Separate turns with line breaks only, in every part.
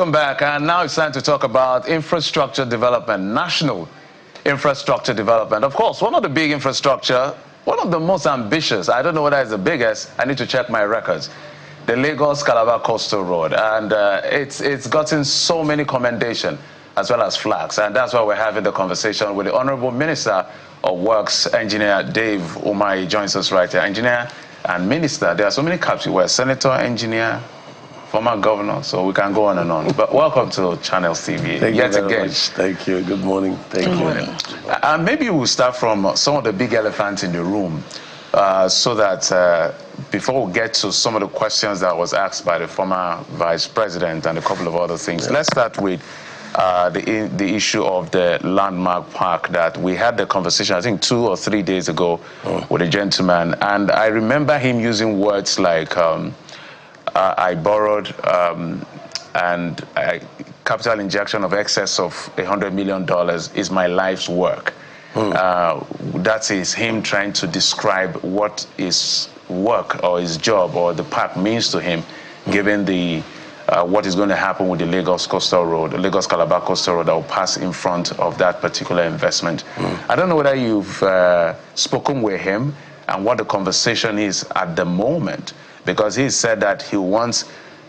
welcome back. And now it's time to talk about infrastructure development, national infrastructure development. Of course, one of the big infrastructure, one of the most ambitious, I don't know whether it's the biggest, I need to check my records, the Lagos-Calabar Coastal Road. And it's gotten so many commendation as well as flags. And that's why we're having the conversation with the Honorable Minister of Works, Engineer Dave Umahi joins us right here. Engineer and Minister, there are so many caps you wear, Senator, Engineer, former governor, so we can go on and on. But welcome to Channels TV.
Thank you very much. Thank you. Good morning. Thank you.
And maybe we'll start from some of the big elephants in the room, so that before we get to some of the questions that was asked by the former vice president and a couple of other things, let's start with the issue of the landmark park that we had the conversation, I think 2 or 3 days ago with a gentleman. And I remember him using words like, I borrowed and capital injection of excess of $100 million is my life's work. That is him trying to describe what his work or his job or the park means to him, given the what is going to happen with the Lagos Coastal Road, the Lagos-Calabar Coastal Road that will pass in front of that particular investment. I don't know whether you've spoken with him and what the conversation is at the moment, because he said that he wants,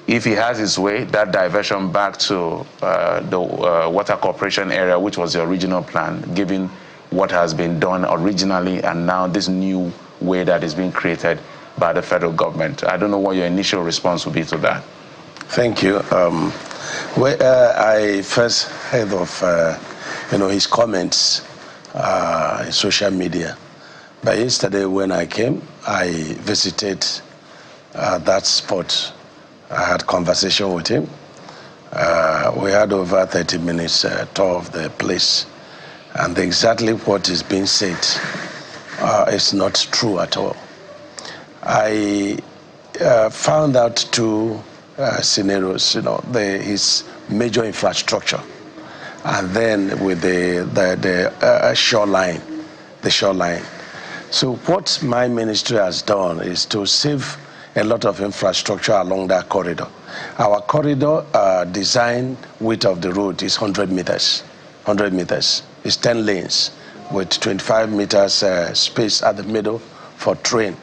if he has his way, that diversion back to the Water Corporation area, which was the original plan, given what has been done originally and now this new way that is being created by the federal government. I don't know what your initial response would be to that.
Thank you. I first heard of his comments in social media. But yesterday when I came, I visited that spot. I had conversation with him. We had over 30 minutes tour of the place, and exactly what is being said is not true at all. I found out two scenarios, his major infrastructure, and then with the shoreline, So what my ministry has done is to save a lot of infrastructure along that corridor. Our corridor design width of the road is 100 meters. 100 meters. It's 10 lanes with 25 meters space at the middle for train.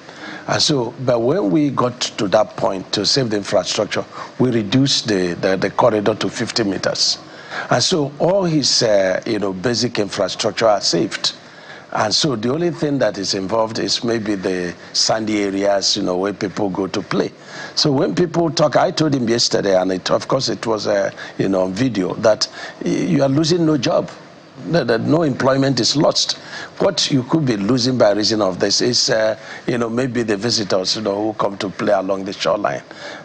And so, but when we got to that point to save the infrastructure, we reduced the corridor to 50 meters. And so all his basic infrastructure are saved. And so the only thing that is involved is maybe the sandy areas, where people go to play. So when people talk, I told him yesterday, and of course it was on video, that you are losing no job. That no employment is lost. What you could be losing by reason of this is, maybe the visitors, who come to play along the shoreline.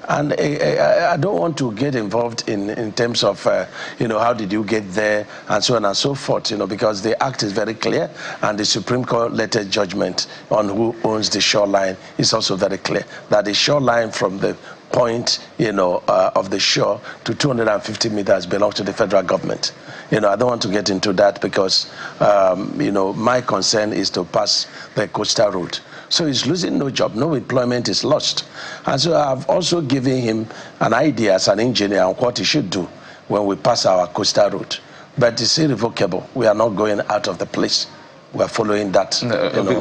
And I don't want to get involved in terms of, how did you get there and so on and so forth, because the act is very clear, and the Supreme Court letter judgment on who owns the shoreline is also very clear, that the shoreline from the point, of the shore to 250 meters belongs to the federal government. I don't want to get into that because, my concern is to pass the coastal road. So he's losing no job, no employment is lost. And so I've also given him an idea as an engineer on what he should do when we pass our coastal road. But it's irrevocable. We are not going out of the place. We are following that.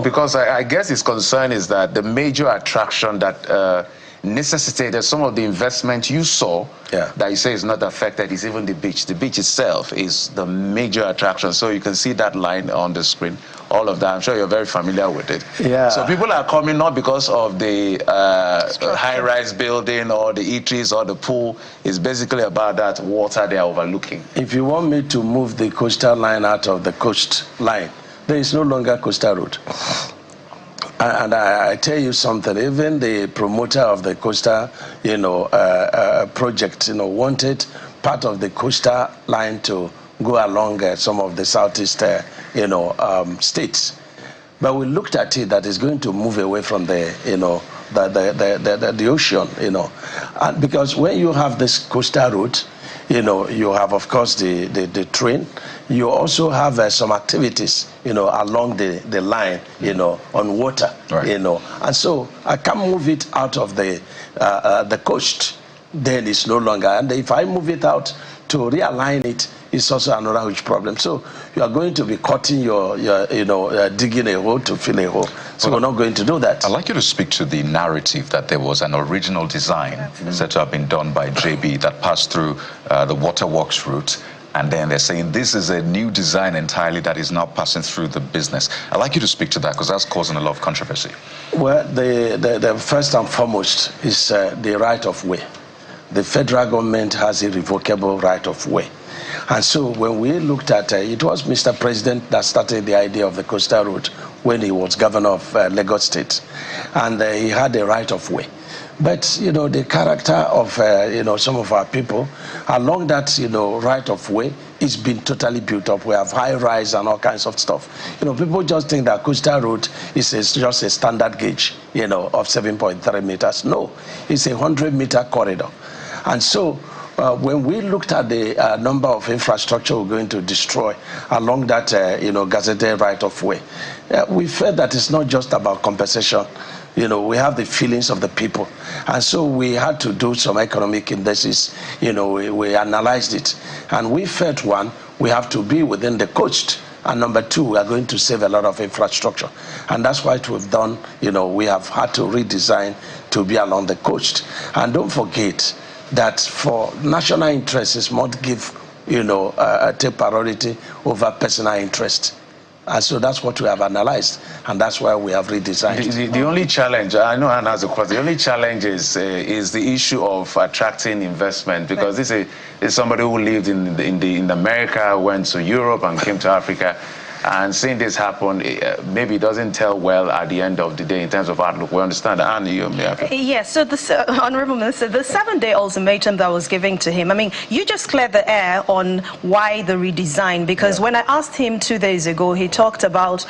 Because I guess his concern is that the major attraction that necessitated some of the investment you saw that you say is not affected is even the beach. The beach itself is the major attraction. So you can see that line on the screen, all of that. I'm sure you're very familiar with it.
Yeah.
So people are coming not because of the high-rise building or the eateries or the pool. It's basically about that water they're overlooking.
If you want me to move the coastal line out of the coast line, there is no longer coastal road. And I tell you something, even the promoter of the coastal, project, wanted part of the coastal line to go along some of the southeast, states. But we looked at it that it's going to move away from the ocean, and because when you have this coastal route, you have, of course, the train. You also have some activities, along the line, on water,
right.
And so I can't move it out of the coast, then it's no longer. And if I move it out to realign it, it's also another huge problem. So you are going to be cutting digging a hole to fill a hole. So we're not going to do that.
I'd like you to speak to the narrative that there was an original design said to have been done by JB that passed through the waterworks route. And then they're saying this is a new design entirely that is now passing through the business. I'd like you to speak to that because that's causing a lot of controversy. Well,
the first and foremost is the right of way. The federal government has a irrevocable right of way. And so when we looked at it was Mr. President that started the idea of the coastal route when he was governor of Lagos State. And he had a right of way. But, the character of, some of our people along that, right of way is been totally built up. We have high rise and all kinds of stuff. People just think that coastal road is just a standard gauge, of 7.3 meters. No, it's a 100-meter corridor. And so when we looked at the number of infrastructure we're going to destroy along that, gazetted right of way, we felt that it's not just about compensation. We have the feelings of the people. And so we had to do some economic indices. We analyzed it. And we felt, one, we have to be within the coast. And number two, we are going to save a lot of infrastructure. And that's what we've done. We have had to redesign to be along the coast. And don't forget that for national interests, it's not give, take priority over personal interest. And so that's what we have analyzed, and that's why we have redesigned.
The only challenge, I know Anna has a question, the only challenge is the issue of attracting investment, because this is somebody who lived in America, went to Europe and came to Africa. And seeing this happen, maybe it doesn't tell well at the end of the day in terms of outlook. We understand that. And
yes, so the Honorable Minister, the 7-day ultimatum that was given to him, I mean, you just cleared the air on why the redesign, because when I asked him 2 days ago, he talked about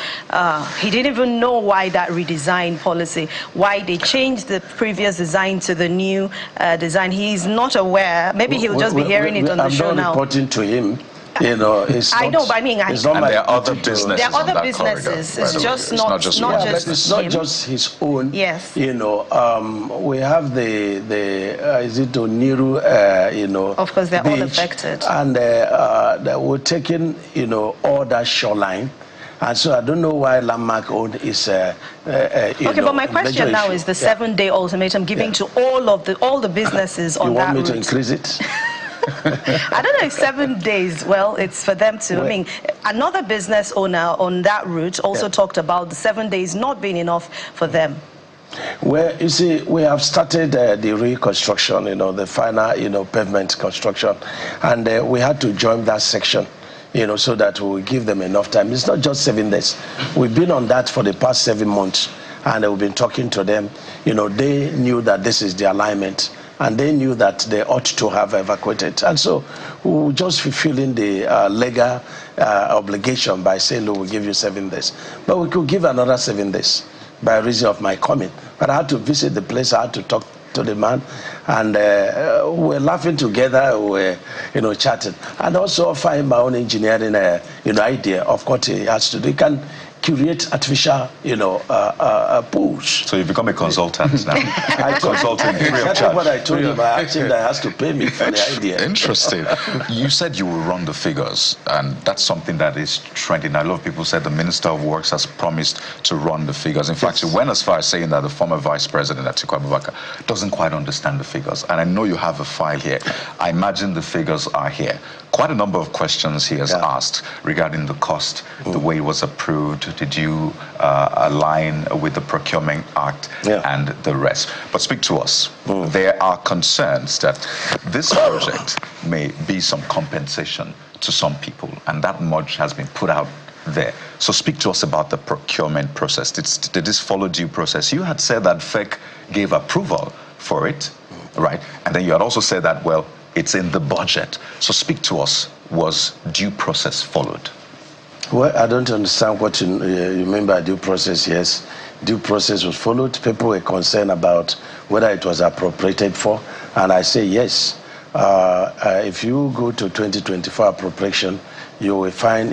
he didn't even know why that redesign policy, why they changed the previous design to the new design. He's not aware. Maybe he'll just be hearing it on the show now.
I'm not reporting to him. It's
I know, but I mean,
it's not. And there are other businesses.
There are other businesses. It's just not just
it's not just his own.
Yes.
We have the is it Oniru?
Of course, they're all affected.
And we're taking all that shoreline. And so I don't know why landmark owned is
okay, but my question now is the 7-day ultimatum given to all the businesses on that route.
You want me to increase it?
I don't know if 7 days, well, it's for them to, I mean, another business owner on that route also talked about the 7 days not being enough for them.
Well, you see, we have started the reconstruction, the final, pavement construction, and we had to join that section, so that we will give them enough time. It's not just 7 days. We've been on that for the past 7 months, and we've been talking to them. They knew that this is the alignment, and they knew that they ought to have evacuated. And so we were just fulfilling the legal obligation by saying, look, we'll give you 7 days. But we could give another 7 days by reason of my coming. But I had to visit the place, I had to talk to the man, and we're laughing together, we're chatting. And also offering my own engineering idea of what he has to do. He can create artificial, pools.
So you become a consultant now. Consulting free of charge.
That's what I told him. I asked him that has to pay me for the idea.
Interesting. You said you will run the figures, and that's something that is trending. A lot of people said the Minister of Works has promised to run the figures. In fact, he went as far as saying that the former Vice President, Atiku Abubakar, doesn't quite understand the figures. And I know you have a file here. I imagine the figures are here. Quite a number of questions he has asked regarding the cost, the way it was approved. Did you align with the Procurement Act and the rest? But speak to us. There are concerns that this project may be some compensation to some people, and that much has been put out there. So speak to us about the procurement process. Did this follow due process? You had said that FEC gave approval for it, right? And then you had also said that, well, it's in the budget. So speak to us. Was due process followed?
Well, I don't understand what you mean by due process. Yes, due process was followed. People were concerned about whether it was appropriated for, and I say yes. If you go to 2024 appropriation, you will find,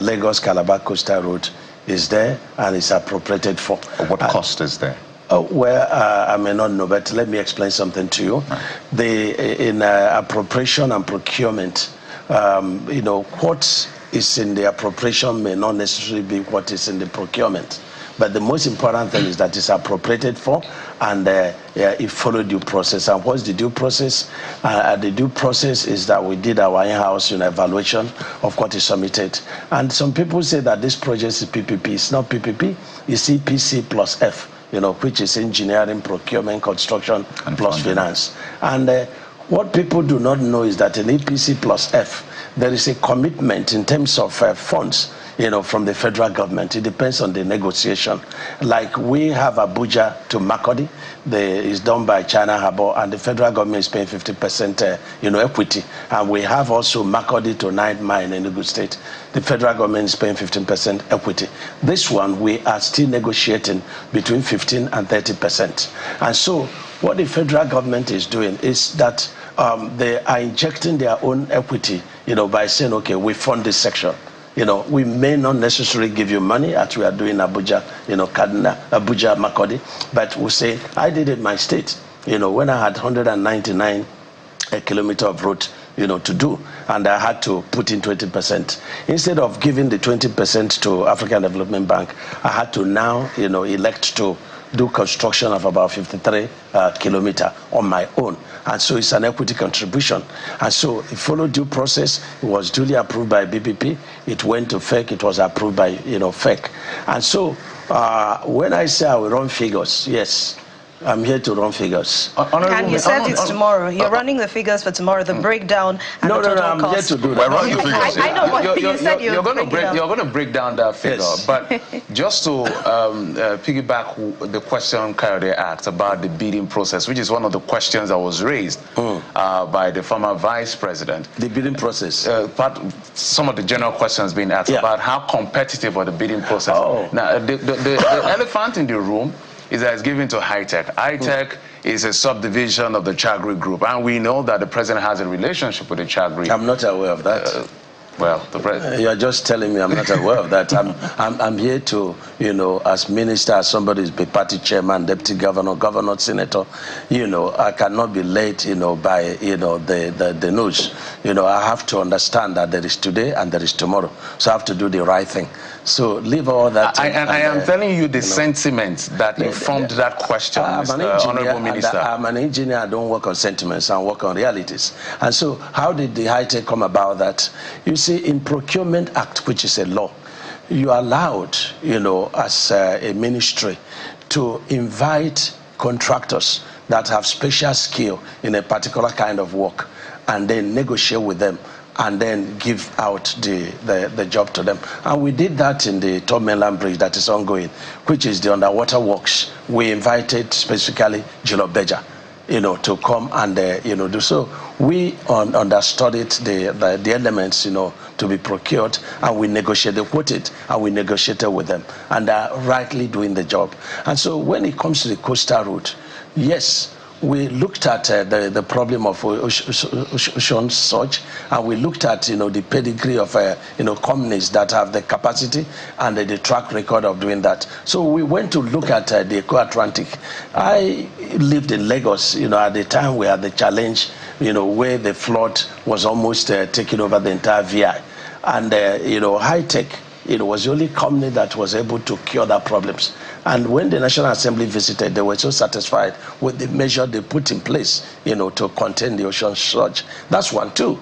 Lagos Calabar Coastal Road is there and it's appropriated for.
What cost is there?
I may not know, but let me explain something to you. Right. In appropriation and procurement, what is in the appropriation may not necessarily be what is in the procurement. But the most important thing is that it's appropriated for, and it followed due process. And what's the due process? The due process is that we did our in-house evaluation of what is submitted. And some people say that this project is PPP. It's not PPP. It's EPC plus F, which is engineering, procurement, construction, and plus finance. And what people do not know is that in EPC plus F, there is a commitment in terms of funds, from the federal government. It depends on the negotiation. Like we have Abuja to Makurdi, is done by China Harbour, and the federal government is paying 50% equity. And we have also Makurdi to 9 Mile in Enugu State. The federal government is paying 15% equity. This one, we are still negotiating between 15 and 30%. And so what the federal government is doing is that they are injecting their own equity, by saying, okay, we fund this section. We may not necessarily give you money, as we are doing Abuja, Kaduna, Abuja, Makurdi, but we say, I did it in my state, when I had 199 kilometer of road, to do, and I had to put in 20%. Instead of giving the 20% to African Development Bank, I had to now, elect to do construction of about 53 kilometer on my own. And so it's an equity contribution. And so it followed due process. It was duly approved by BPP. It went to FEC. It was approved by, FEC. And so when I say I will run figures, yes, I'm here to run figures.
And you said it's tomorrow. You're running the figures for tomorrow, the breakdown and the total
I'm
cost.
here to do that.
We're running figures.
I know, but you said you're
going to break down that figure.
Yes.
But just to piggyback the question Kayode asked about the bidding process, which is one of the questions that was raised by the former vice president.
The bidding process.
Some of the general questions being asked about how competitive are the bidding process. Now, the elephant in the room is that it's given to high-tech. High-tech is a subdivision of the Chagri Group, and we know that the president has a relationship with the Chagri.
I'm not aware of that.
Well, the president.
You're just telling me I'm not aware of that. I'm here to, as minister, as somebody is party chairman, deputy governor, governor, senator, I cannot be led, by, the news. I have to understand that there is today and there is tomorrow. So I have to do the right thing. So leave all that.
I am telling you the sentiment that informed that question, Honorable Minister.
I'm an engineer. I don't work on sentiments. I work on realities. And so how did the high-tech come about that? You see, in Procurement Act, which is a law, you are allowed, as a ministry, to invite contractors that have special skill in a particular kind of work and then negotiate with them and then give out the job to them. And we did that in the Third Mainland Bridge that is ongoing, which is the underwater works. We invited specifically Jilobeja, to come and, do so. We understudied the elements, to be procured, and we negotiated, quoted, and we negotiated with them, and are rightly doing the job. And so when it comes to the coastal route, yes, we looked at the problem of ocean surge, and we looked at the pedigree of companies that have the capacity and the track record of doing that. So we went to look at the Eco-Atlantic. I lived in Lagos, at the time we had the challenge, where the flood was almost taking over the entire VI, and high-tech. It was the only company that was able to cure that problems. And when the National Assembly visited, they were so satisfied with the measure they put in place, to contain the ocean surge. That's one. Two,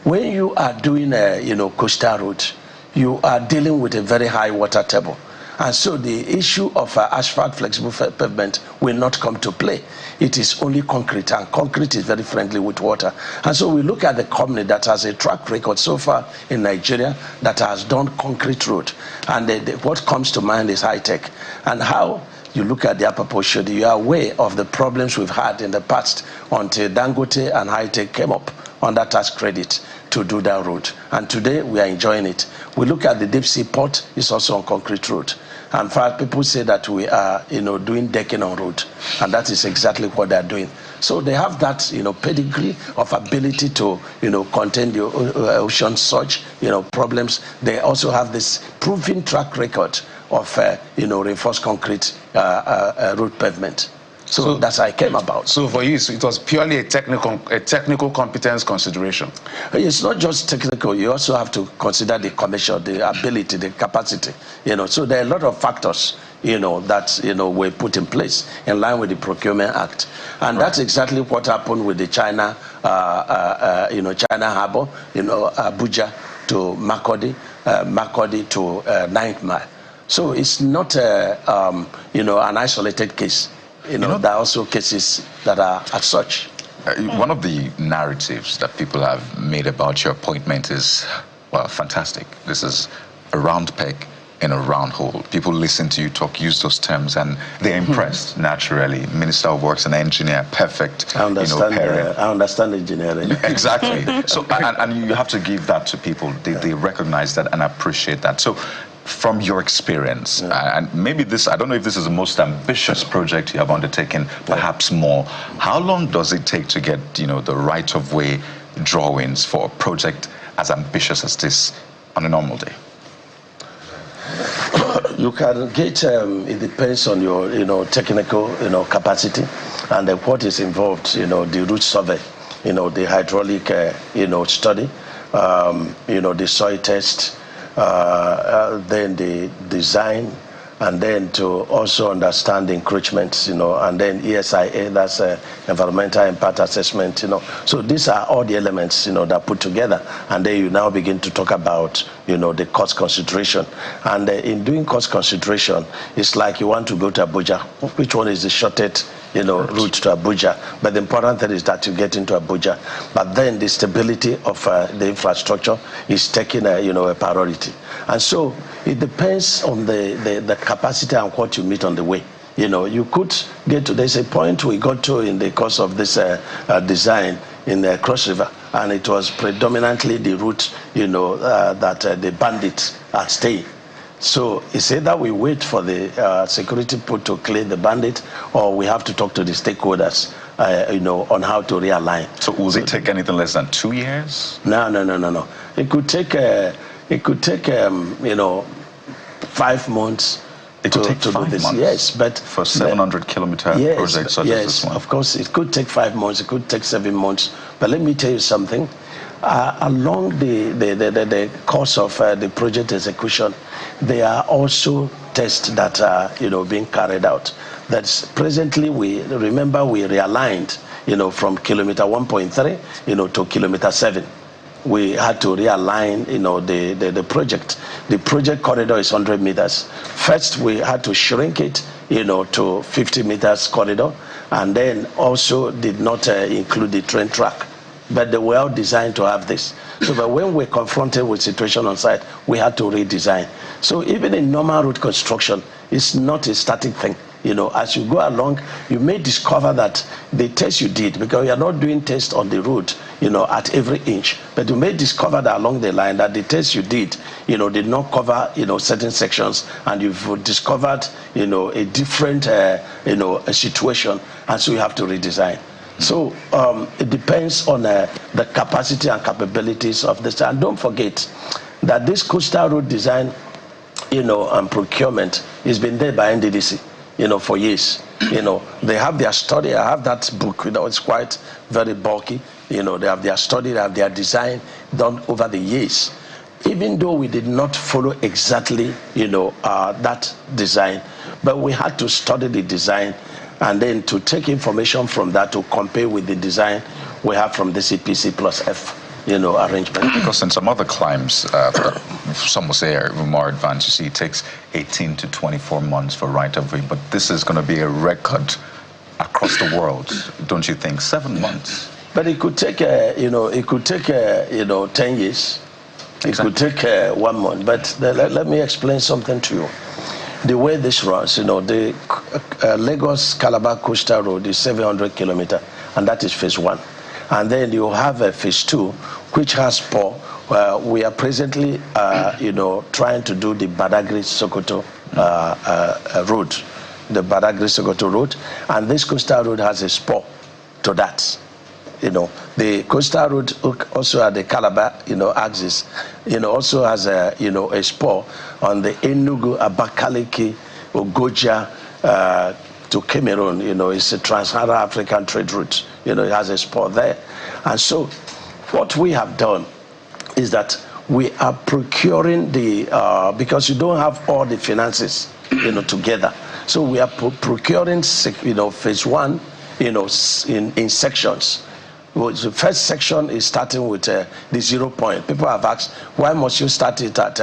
when you are doing a, coastal route, you are dealing with a very high water table. And so the issue of asphalt flexible pavement will not come to play. It is only concrete, and concrete is very friendly with water. And so we look at the company that has a track record so far in Nigeria that has done concrete road. And what comes to mind is high-tech. And how you look at the upper portion, you are aware of the problems we've had in the past until Dangote and high-tech came up under tax credit to do that road. And today we are enjoying it. We look at the deep sea port, it's also on concrete road. And in fact, people say that we are, doing decking on road, and that is exactly what they are doing. So they have that, pedigree of ability to, contain the ocean surge, problems. They also have this proven track record of reinforced concrete road pavement. So that's how it came about.
So for you, it was purely a technical competence consideration.
It's not just technical. You also have to consider the commercial, the ability, the capacity. So there are a lot of factors, that were put in place in line with the Procurement Act, and that's exactly what happened with the China, China Harbor, Abuja to Makurdi, Makurdi to 9th Mile. So it's not an isolated case. There are also cases that are as such.
One of the narratives that people have made about your appointment is, well, fantastic. This is a round peg in a round hole. People listen to you talk, use those terms, and they're impressed, naturally. Minister of Works and engineer, perfect.
I understand engineering.
Exactly. So, and you have to give that to people. They recognize that and appreciate that. So, from your experience, and maybe this, I don't know if this is the most ambitious project you have undertaken, perhaps more. How long does it take to get, the right-of-way drawings for a project as ambitious as this on a normal day?
You can get, it depends on your, technical, capacity and what is involved, the route survey, the hydraulic, study, the soil test, then the design, and then to also understand the encroachments, and then ESIA, that's environmental impact assessment, So these are all the elements, that put together, and then you now begin to talk about, the cost consideration. And in doing cost consideration, it's like you want to go to Abuja. Which one is the shortest, route to Abuja? But the important thing is that you get into Abuja. But then the stability of the infrastructure is taking a priority. And so it depends on the capacity and what you meet on the way. You could get to, there's a point we got to in the course of this design in Cross River, and it was predominantly the route, that the bandits are staying. So it's either we wait for the security put to clear the bandit, or we have to talk to the stakeholders, on how to realign.
So will it take anything less than 2 years?
No. It could take 5 months.
It could take 5 months.
Yes, but
for 700-kilometer project such as this one.
Of course, it could take 5 months. It could take 7 months. But let me tell you something. Along the course of the project execution, there are also tests that are being carried out. That's presently we realigned from kilometer 1.3 to kilometer 7. We had to realign, the project. The project corridor is 100 meters. First, we had to shrink it, to 50 meters corridor, and then also did not include the train track. But they were all designed to have this. So that when we're confronted with situation on site, we had to redesign. So even in normal road construction, it's not a static thing. As you go along, you may discover that the test you did, because you are not doing tests on the road, at every inch, but you may discover that along the line that the test you did, did not cover, certain sections, and you've discovered, a different, a situation, and so you have to redesign. So it depends on the capacity and capabilities of this. And don't forget that this coastal road design, and procurement has been there by NDDC. For years. They have their study. I have that book, it's quite very bulky. They have their study, they have their design done over the years. Even though we did not follow exactly, that design, but we had to study the design and then to take information from that to compare with the design we have from the CPC plus F. Arrangement.
Because in some other climes, some will say are more advanced. You see, it takes 18 to 24 months for right-of-way, but this is going to be a record across the world, don't you think? 7 months.
But it could take, 10 years. It could take 1 month. But let me explain something to you. The way this runs, the Lagos-Calabar Coastal Road is 700 kilometers, and that is phase 1. And then you have a phase 2, which has POR. We are presently, trying to do the Badagry-Sokoto road, the Badagry-Sokoto road, and this coastal road has a spur to that. the coastal road also at the Calabar, axis, also has a, a spur on the Enugu, Abakaliki, Ogoja, to Cameroon. It's a trans-Saharan African trade route. It has a spur there. And so what we have done is that we are procuring the, because you don't have all the finances, together. So we are procuring, phase one, in sections. Well, the first section is starting with the 0 point. People have asked, why must you start it at,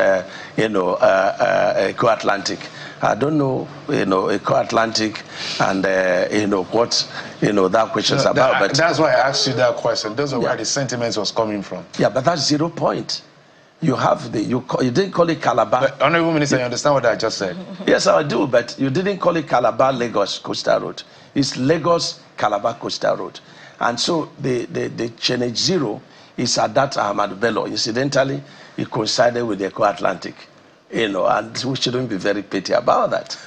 Eco-Atlantic? I don't know, Eco-Atlantic and, what, that question is about. But
that's why I asked you that question. Those are where the sentiments was coming from.
Yeah, but that's 0 point. You have you didn't call it Calabar.
But, Honorable Minister, you understand what I just said?
Yes, I do, but you didn't call it Calabar Lagos Coastal Road. It's Lagos Calabar Coastal Road. And so the Challenge Zero is at that Ahmadu Bello. Incidentally, it coincided with the Eco-Atlantic, and we shouldn't be very petty about that,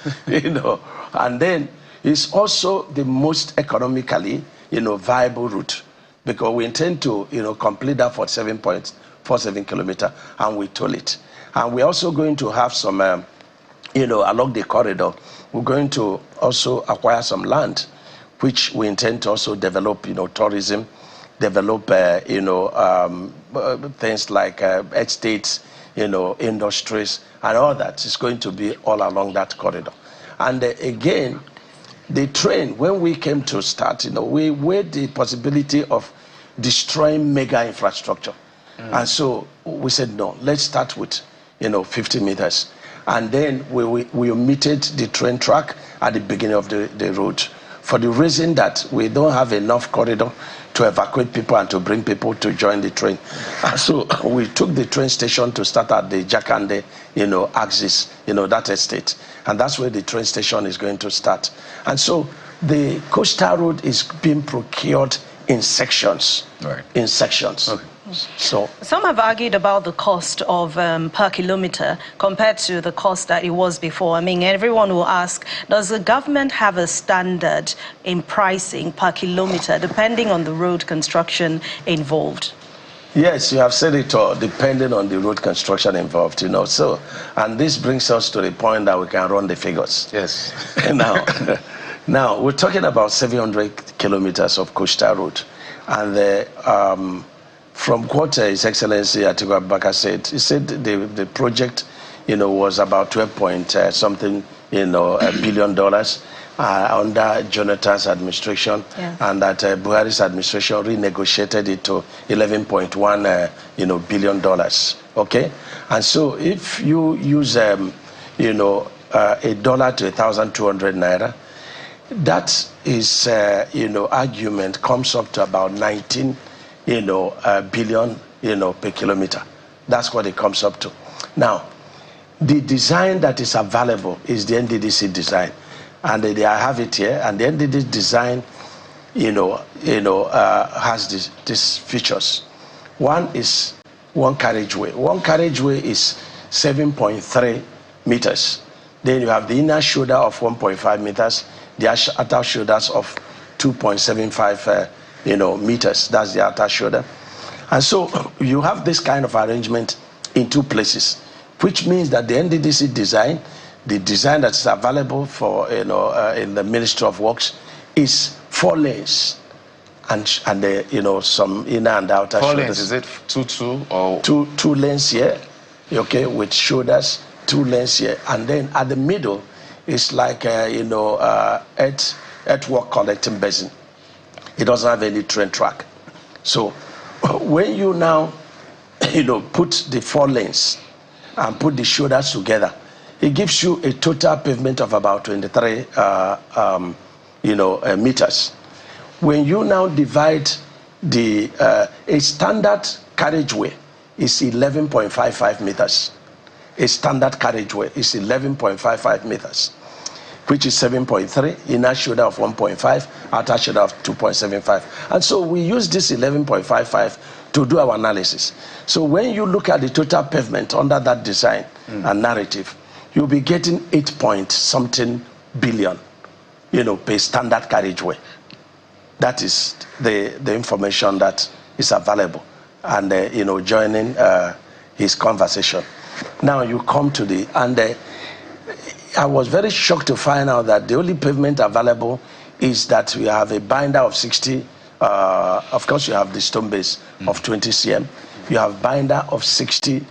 And then it's also the most economically, viable route, because we intend to, complete that 47.47 kilometer, and we toll it. And we're also going to have some, along the corridor, we're going to also acquire some land, which we intend to also develop, tourism, develop, things like estates, industries, and all that. It's going to be all along that corridor. And again, the train, when we came to start, we weighed the possibility of destroying mega infrastructure. And so we said, no, let's start with, 50 meters. And then we omitted the train track at the beginning of the road, for the reason that we don't have enough corridor to evacuate people and to bring people to join the train. And so we took the train station to start at the Jakande, axis, that estate. And that's where the train station is going to start. And so the coastal road is being procured in sections.
Right.
In sections.
Okay.
So
some have argued about the cost of per kilometer compared to the cost that it was before. I mean, everyone will ask, does the government have a standard in pricing per kilometer depending on the road construction involved?
Yes, you have said it all, depending on the road construction involved, So, and this brings us to the point that we can run the figures.
Yes.
Now we're talking about 700 kilometers of coastal road, and from what His Excellency Atiku Abubakar said, he said the project, was about 12 point something, $1 billion under Jonathan's administration, and that Buhari's administration renegotiated it to $11.1 billion. Okay, and so if you use $1 to 1,200 naira, that is argument comes up to about 19 billion, per kilometer. That's what it comes up to. Now, the design that is available is the NDDC design, and I have it here. And the NDDC design, has these features. One is one carriageway. One carriageway is 7.3 meters. Then you have the inner shoulder of 1.5 meters, the outer shoulders of 2.75 meters. That's the outer shoulder. And so you have this kind of arrangement in two places, which means that the NDDC design, the design that's available for in the Ministry of Works, is 4 lanes, and some inner and outer
4
shoulders.
lanes, is it 2 or
two lanes here, okay, with shoulders, 2 lanes here, and then at the middle it's like earthwork collecting basin. It doesn't have any train track. So when you now put the 4 lanes and put the shoulders together, it gives you a total pavement of about 23 meters. When you now divide a standard carriageway is 11.55 meters. A standard carriageway is 11.55 meters, which is 7.3, inner shoulder of 1.5, outer shoulder of 2.75. And so we use this 11.55 to do our analysis. So when you look at the total pavement under that design and narrative, you'll be getting 8 point something billion, per standard carriageway. That is the information that is available, and joining his conversation. Now you come to I was very shocked to find out that the only pavement available is that we have a binder of 60. Of course, you have the stone base of 20 cm. You have binder of 60,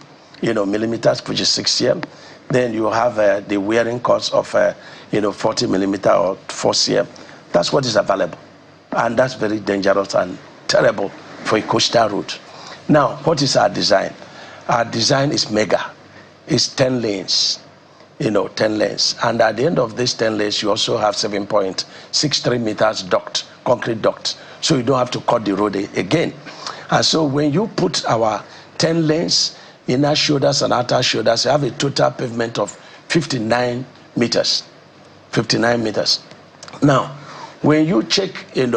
millimeters, which is 6 cm. Then you have the wearing course of 40 millimeter or 4 cm. That's what is available, and that's very dangerous and terrible for a coastal road. Now, what is our design? Our design is mega. It's 10 lanes. 10 lanes. And at the end of this 10 lanes, you also have 7.63 meters duct, concrete duct. So you don't have to cut the road again. And so when you put our 10 lanes, inner shoulders and outer shoulders, you have a total pavement of 59 meters. 59 meters. Now, when you check, the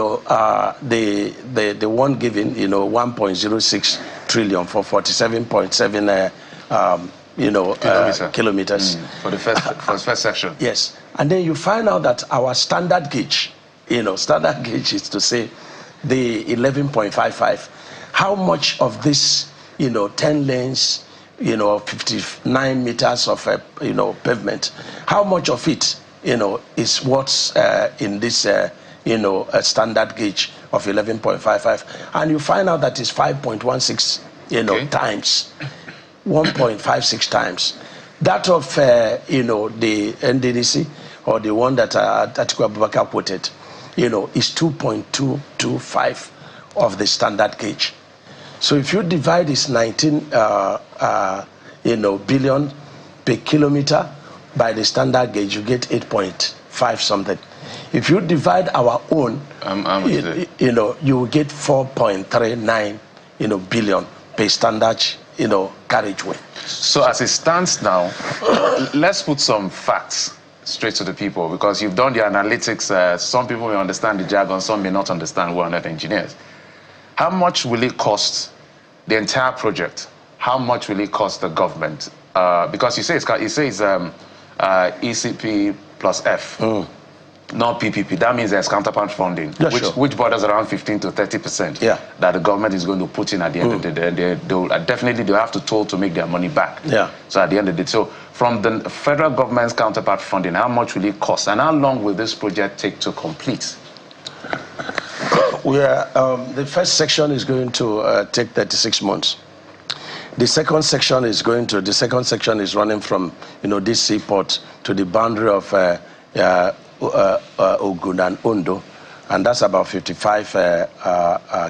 one given, 1.06 trillion for 47.7 kilometers.
For the first section.
Yes. And then you find out that our standard gauge, standard gauge is to say the 11.55. How much of this, 10 lanes, 59 meters of, pavement, how much of it, is what's in this, standard gauge of 11.55. And you find out that it's 5.16, times. 1.56 times. That of, the NDDC, or the one that Atiku Abubakar quoted, is 2.225 of the standard gauge. So if you divide this 19 billion per kilometer by the standard gauge, you get 8.5 something. If you divide our own, you will get 4.39 billion per standard carriageway.
So as it stands now, let's put some facts straight to the people, because you've done the analytics. Some people may understand the jargon, some may not understand. We're not engineers. How much will it cost the entire project? How much will it cost the government? Because you say it's ECP plus F. Not PPP. That means there's counterpart funding, which borders around 15 to 30% that the government is going to put in at the end of the day. They'll have to toll to make their money back. So at the end of the day, so from the federal government's counterpart funding, how much will it cost, and how long will this project take to complete?
The first section is going to take 36 months. The second section is running from this seaport to the boundary of Ogun and Ondo, and that's about 55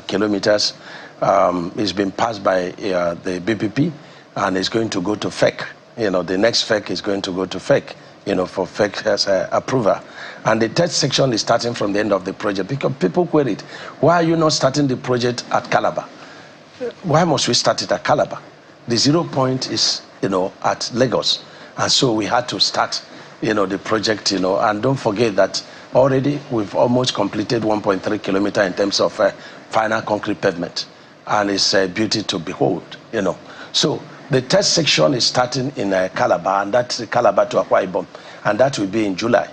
kilometers. It's been passed by the BPP, and it's going to go to FEC. The next FEC is going to go to FEC, for FEC as approval. And the third section is starting from the end of the project, because people queried, why are you not starting the project at Calabar? Why must we start it at Calabar? The 0 point is, at Lagos. And so we had to start, the project, and don't forget that already we've almost completed 1.3 kilometers in terms of final concrete pavement. And it's a beauty to behold, So the third section is starting in Calabar, and that's Calabar to Akwa Ibom, and that will be in July.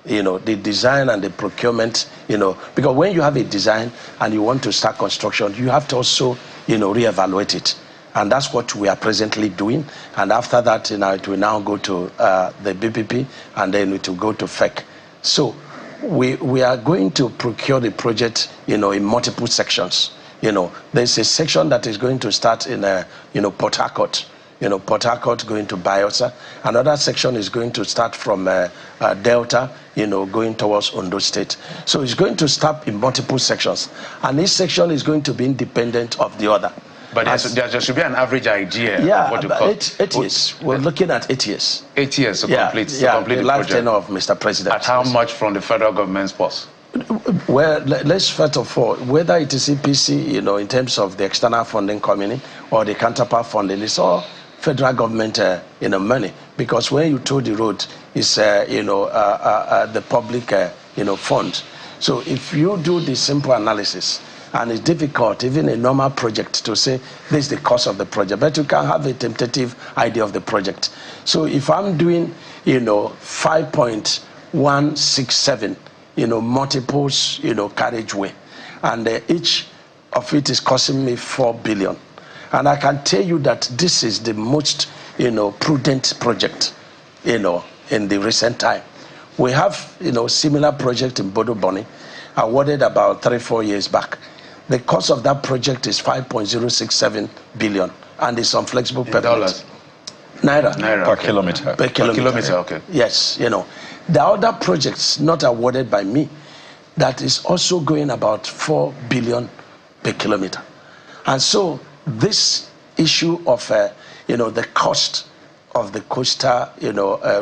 The design and the procurement, because when you have a design and you want to start construction, you have to also, reevaluate it. And that's what we are presently doing. And after that, it will now go to the BPP, and then it will go to FEC. So we are going to procure the project, in multiple sections. There's a section that is going to start in, Port Harcourt. Port Harcourt going to Bayelsa. Another section is going to start from Delta, going towards Ondo State. So it's going to start in multiple sections. And each section is going to be independent of the other.
But there should be an average idea of what you call
8 years. We're looking at 8 years.
8 years to complete the
life
project.
tenure of Mr. President.
At how much from the federal government's purse?
Well, let's first of all, whether it is EPC, in terms of the external funding coming in, or the counterpart funding, it's all federal government, money. Because when you tow the road, it's, the public, fund. So if you do the simple analysis, and it's difficult, even a normal project, to say this is the cost of the project, but you can have a tentative idea of the project. So if I'm doing, 5.167, multiples, carriageway, and each of it is costing me 4 billion. And I can tell you that this is the most, prudent project, in the recent time. We have, similar project in Bodo Boni, awarded about 3-4 years back. The cost of that project is 5.067 billion, and it's on flexible payment.
Dollars.
Naira.
Per kilometer.
Per kilometer.
Okay.
Yes, The other projects not awarded by me, that is also going about 4 billion per kilometer. And so this issue of, the cost of the coastal,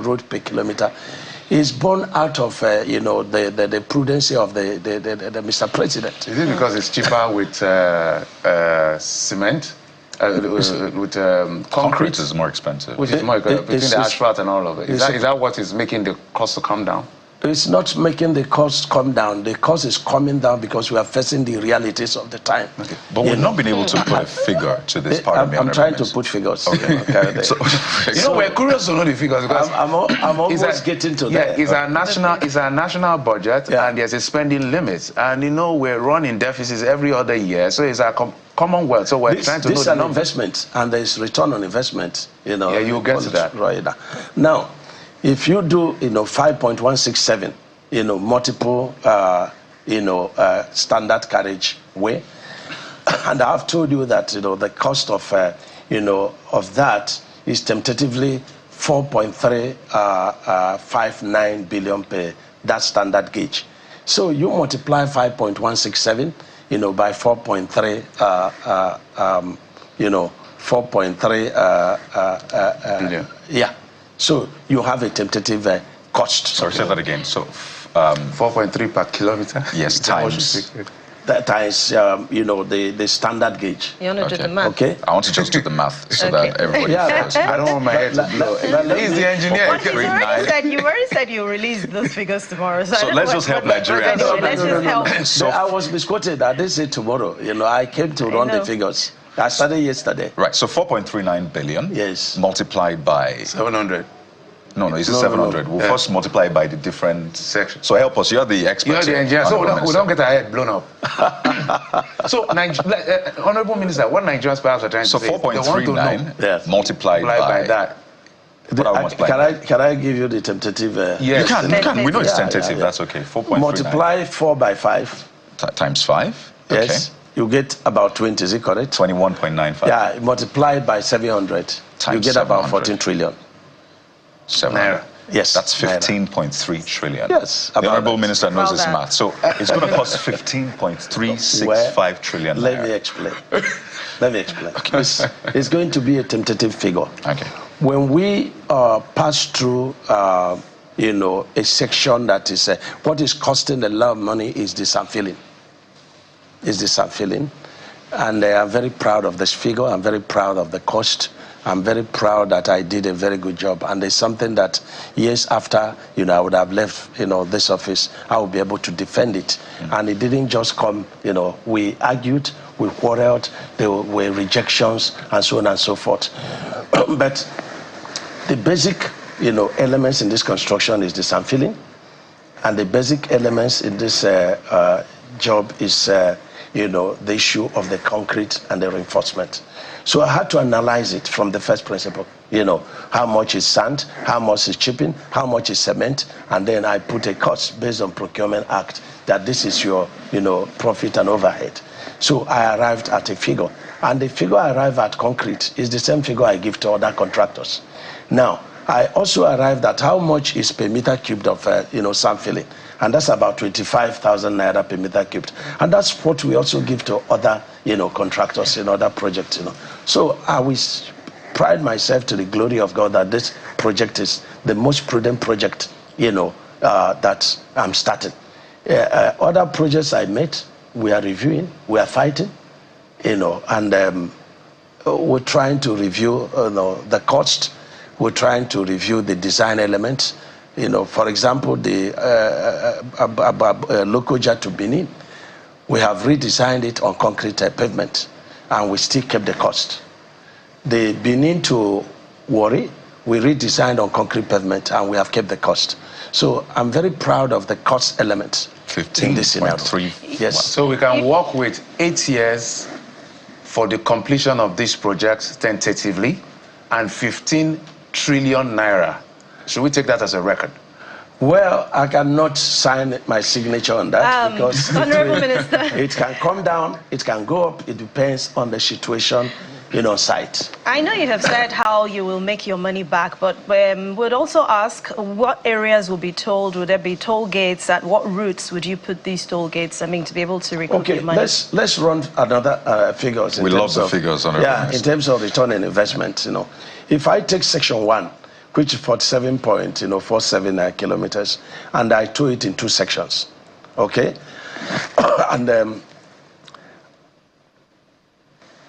road per kilometer is born out of, the prudency of the Mr. President.
Is it because it's cheaper with cement? With
concrete is more expensive.
Which is more between the asphalt and all of it. Is that what is making the cost to come down?
It's not making the cost come down. The cost is coming down because we are facing the realities of the time.
Okay. But we've not been able to put a figure to this part of
I'm trying to put figures.
Okay.
We're curious to know the figures because
I'm almost getting to that.
It's our national budget, and there's a spending limit, and we're running deficits every other year. So it's our Commonwealth. So we're trying to know the
an investment, and there's return on investment.
Yeah, you'll get to that.
Right now. If you do, 5.167, multiple, standard carriage way, and I've told you that, the cost of, of that is tentatively 4.359 billion per that standard gauge. So you multiply 5.167, by 4.3, 4.3
billion.
Yeah. So you have a tentative cost.
Sorry, say that again. So
4.3 per kilometer.
Yes, times.
That is, the standard gauge.
You want to do the math?
Okay.
I want to just do the math so that everybody knows.
I don't want my head to blow. He's the engineer.
You already said you release those figures tomorrow.
So let's just help Nigerians.
Let's just help.
So I was misquoted. I didn't say tomorrow. I came to run the figures. I started yesterday.
Right, so 4.39 billion.
Yes.
Multiplied by
700.
No, it's 700. We'll first multiply by the different
sections.
So help us. You're the expert.
You're the engineer. So we don't get our head blown up. So, Honorable Minister, what Nigerians perhaps are trying to say?
So 4.39 multiplied by
that.
Can I give you the tentative?
Yes. You can. We know it's tentative. That's okay. 4.39.
Multiply 4 by 5.
Times 5.
Yes.
Okay.
You get about 20. Is it correct?
21.95.
Yeah. Multiplied by 700. You get about 14 trillion.
700.
Yes.
That's 15.3 trillion.
Yes.
The Honorable Minister knows his math. So it's going to cost 15.365 trillion.
Let me explain. Okay. It's going to be a tentative figure.
Okay.
When we pass through, a section that is, what is costing a lot of money is the sampling. And I'm very proud of this figure. I'm very proud of the cost. I'm very proud that I did a very good job. And it's something that years after, I would have left, this office, I will be able to defend it. And it didn't just come, we argued, we quarreled, there were rejections, and so on and so forth. But the basic, elements in this construction is the sampling. And the basic elements in this job is, the issue of the concrete and the reinforcement. So I had to analyze it from the first principle. How much is sand, how much is chipping, how much is cement, and then I put a cost based on Procurement Act that this is your, profit and overhead. So I arrived at a figure, and the figure I arrived at concrete is the same figure I give to other contractors. Now, I also arrived at how much is per meter cubed of, sand filling. And that's about 25,000 naira per meter cubed. And that's what we also give to other, contractors in other projects, So I will pride myself to the glory of God that this project is the most prudent project, that I'm starting. Other projects I made, we are reviewing, we are fighting, and we're trying to review, the cost. We're trying to review the design elements. For example, the Lokoja to Benin, we have redesigned it on concrete pavement, and we still kept the cost. The Benin to Warri, we redesigned on concrete pavement, and we have kept the cost. So I'm very proud of the cost element in this scenario.
15.3.
Yes.
So we can work with 8 years for the completion of this project tentatively, and 15 trillion naira. Should we take that as a record?
Well, I cannot sign my signature on that because
Honorable Minister,
it can come down, it can go up. It depends on the situation, site.
I know you have said how you will make your money back, but would also ask what areas will be tolled. Would there be toll gates? At what routes would you put these toll gates? I mean, to be able to recoup your money.
Let's run another figures.
We love the figures, Honorable Minister.
In terms of return on investment, if I take section 1, which is 47.479 kilometers, and I tow it in 2 sections, okay? And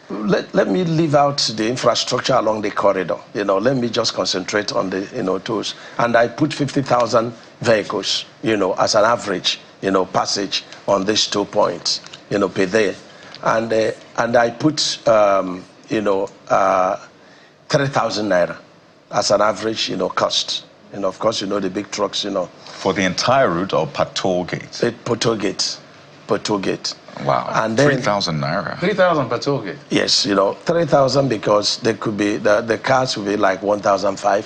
let me leave out the infrastructure along the corridor. Let me just concentrate on the tolls. And I put 50,000 vehicles, as an average, passage on these 2 points, per day. And I put 3,000 naira as an average, cost. Of course, the big trucks,
For the entire route or per toll gate?
Per toll gate. Per toll gate.
Wow.
And then
3,000 naira.
3,000 per toll gate?
Yes, 3,000 because they could be, the cars would be like 1,500.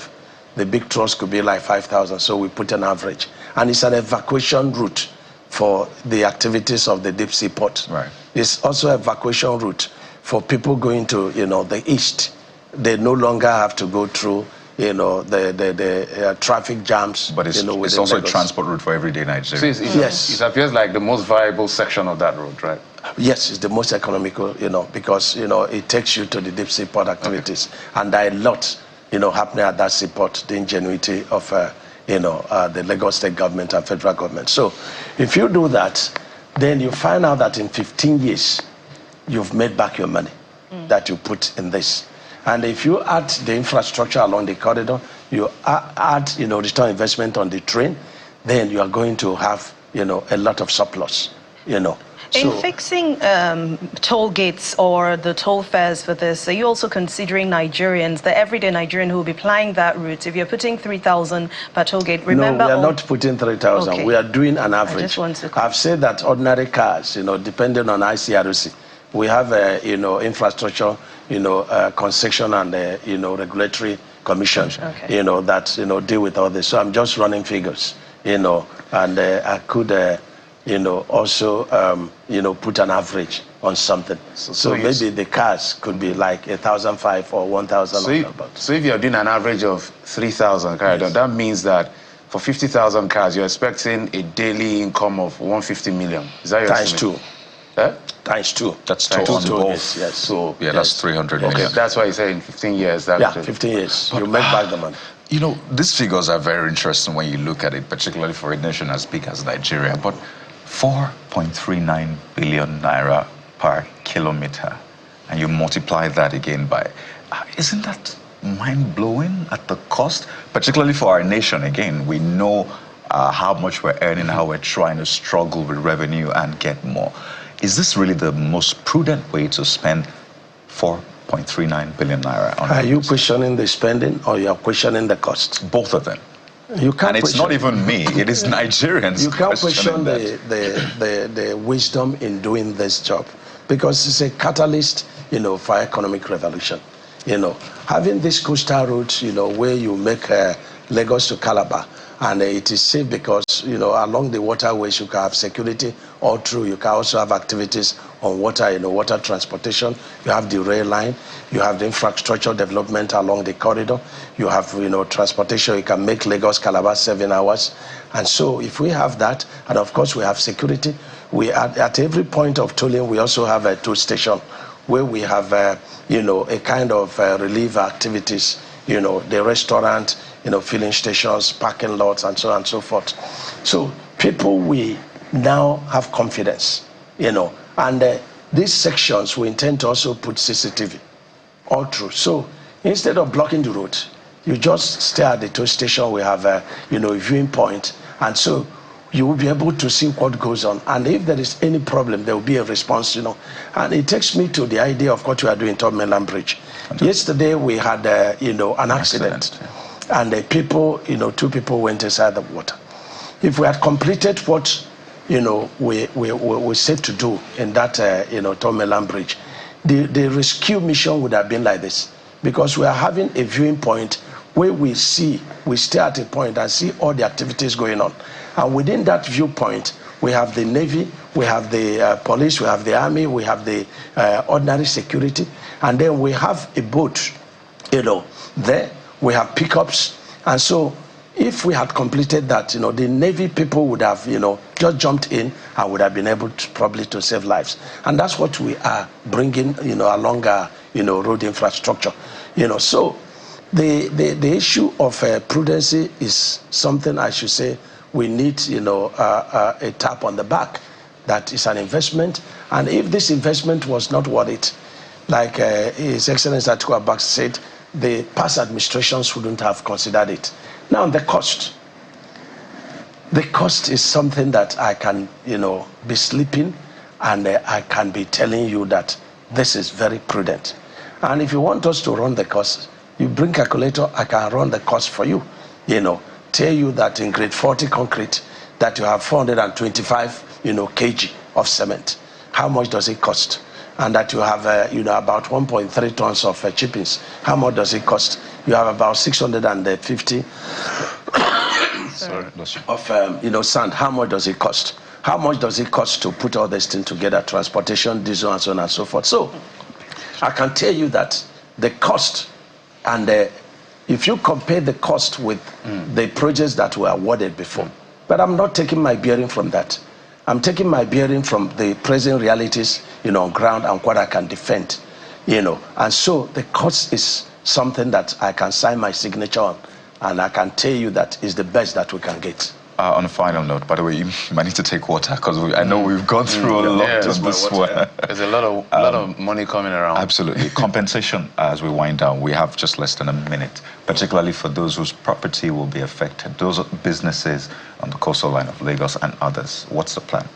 The big trucks could be like 5,000. So we put an average. And it's an evacuation route for the activities of the deep sea port.
Right.
It's also an evacuation route for people going to, the east. They no longer have to go through, the traffic jams.
But it's also a transport route for everyday Nigerians.
Yes.
It appears like the most viable section of that road, right?
Yes, it's the most economical, because, it takes you to the deep sea port activities. Okay. And there are a lot, happening at that seaport, the ingenuity of, the Lagos state government and federal government. So if you do that, then you find out that in 15 years, you've made back your money that you put in this. And if you add the infrastructure along the corridor, you add, return investment on the train, then you are going to have, a lot of surplus,
In fixing toll gates or the toll fares for this, are you also considering Nigerians, the everyday Nigerian who will be plying that route? If you're putting 3,000 per toll gate, remember...
No, we are not putting 3,000. Okay. We are doing an average. I've said that ordinary cars, depending on ICRC, we have, infrastructure, concession and, regulatory commission,
okay.
that, deal with all this. So I'm just running figures, and I could, also, put an average on something. So maybe the cars could be like 1,500 or 1,000.
So if you're doing an average of 3,000, yes. That means that for 50,000 cars, you're expecting a daily income of 150 million. Is that your estimate?
Times 2.
Times 2.
That's total.
Yes.
So
that's 300 million.
Okay, that's why you say in 15 years.
15 years. You make back the money.
These figures are very interesting when you look at it, particularly for a nation as big as Nigeria. But 4.39 billion naira per kilometer, and you multiply that again by, isn't that mind-blowing at the cost? Particularly for our nation, again, we know how much we're earning, how we're trying to struggle with revenue and get more. Is this really the most prudent way to spend 4.39 billion naira on
Are you questioning the spending or you are questioning the cost?
Both of them.
You can't
and it's not even me, it is Nigerians.
You can't question the wisdom in doing this job because it's a catalyst, for economic revolution. Having this coastal route, where you make Lagos to Calabar, and it is safe because, along the waterways, you can have security all through. You can also have activities on water, water transportation. You have the rail line. You have the infrastructure development along the corridor. You have, transportation. You can make Lagos Calabar 7 hours. And so if we have that, and of course we have security, we at every point of tolling, we also have a toll station where we have, a kind of relief activities, the restaurant, filling stations, parking lots, and so on and so forth. So people, we now have confidence, and these sections we intend to also put CCTV all through. So instead of blocking the road, you just stay at the toll station. We have a viewing point, and so you will be able to see what goes on. And if there is any problem, there will be a response, And it takes me to the idea of what we are doing to Mainland Bridge. Yesterday we had, an accident. And the people, 2 people went inside the water. If we had completed what, we set to do in that, Tomeland Bridge, the rescue mission would have been like this, because we are having a viewing point where we stay at a point and see all the activities going on. And within that viewpoint, we have the Navy, we have the police, we have the army, we have the ordinary security, and then we have a boat, there, we have pickups. And so if we had completed that, the Navy people would have, just jumped in and would have been able to probably to save lives. And that's what we are bringing, along our, road infrastructure. So the issue of prudency is something I should say we need, a tap on the back. That is an investment. And if this investment was not worth it, like His Excellency Atiku Abubakar said, the past administrations wouldn't have considered it. Now, the cost. The cost is something that I can, be sleeping, and I can be telling you that this is very prudent. And if you want us to run the cost, you bring calculator, I can run the cost for you. Tell you that in grade 40 concrete, that you have 425, kg of cement. How much does it cost? And that you have, about 1.3 tons of chippings. How much does it cost? You have about 650 of, sand. How much does it cost? How much does it cost to put all this thing together? Transportation, diesel, and so on and so forth. So I can tell you that the cost, and if you compare the cost with the projects that were awarded before, but I'm not taking my bearing from that. I'm taking my bearing from the present realities, on ground and what I can defend, And so the cost is something that I can sign my signature on, and I can tell you that is the best that we can get.
On a final note, by the way, you might need to take water, because I know we've gone through a lot of this one.
There's a lot of money coming around.
Absolutely. Compensation, as we wind down, we have just less than a minute, particularly for those whose property will be affected, those businesses on the coastal line of Lagos and others. What's the plan?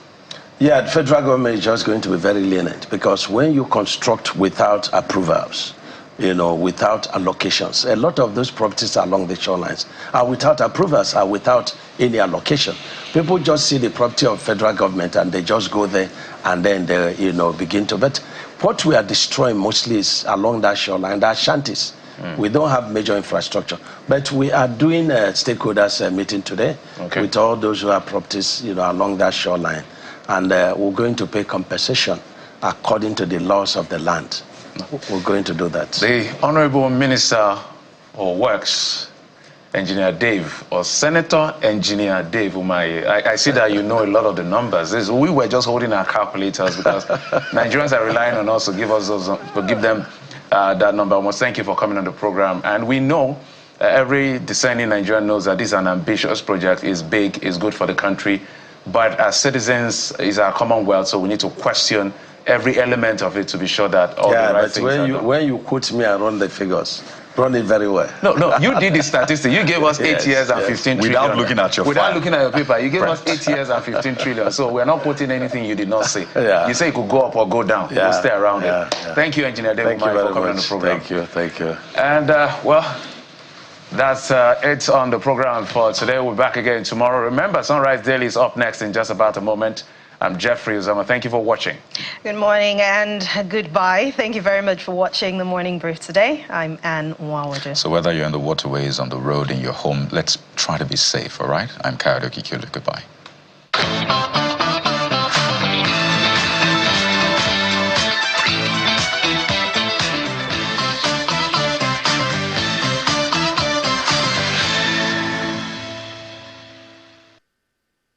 Yeah, the federal government is just going to be very lenient, because when you construct without approvals, without allocations, a lot of those properties along the shorelines are without approvals, are without any allocation. People just see the property of federal government and they just go there and then they, begin to. But what we are destroying mostly is along that shoreline, the shanties. We don't have major infrastructure, but we are doing a stakeholders meeting today with all those who have properties, along that shoreline, and we're going to pay compensation according to the laws of the land. We're going to do that.
The Honorable Minister of Works, Engineer Dave, or Senator Engineer Dave Umahi. I see that you know a lot of the numbers. We were just holding our calculators because Nigerians are relying on us to give us those, to give them that number. I must thank you for coming on the program. And we know every discerning Nigerian knows that this is an ambitious project. It's big. It's good for the country. But as citizens, it's our commonwealth, so we need to question every element of it to be sure that all the right things are done.
When you quote me and run the figures, run it very well.
No, you did the statistics. You gave us 8 years and 15 trillion.
Without looking at your
Without looking at your paper. You gave us 8 years and 15 trillion. So we're not quoting anything you did not say. You say it could go up or go down. We'll stay around it. Thank you, Engineer David, for coming on the program.
Thank you.
And, well, that's it on the program for today. We'll be back again tomorrow. Remember, Sunrise Daily is up next in just about a moment. I'm Jeffrey Uzama. Thank you for watching.
Good morning and goodbye. Thank you very much for watching the Morning Brief today. I'm Anne Nwawade.
So whether you're in the waterways, on the road, in your home, let's try to be safe, all right? I'm Kayode Kikulu. Goodbye.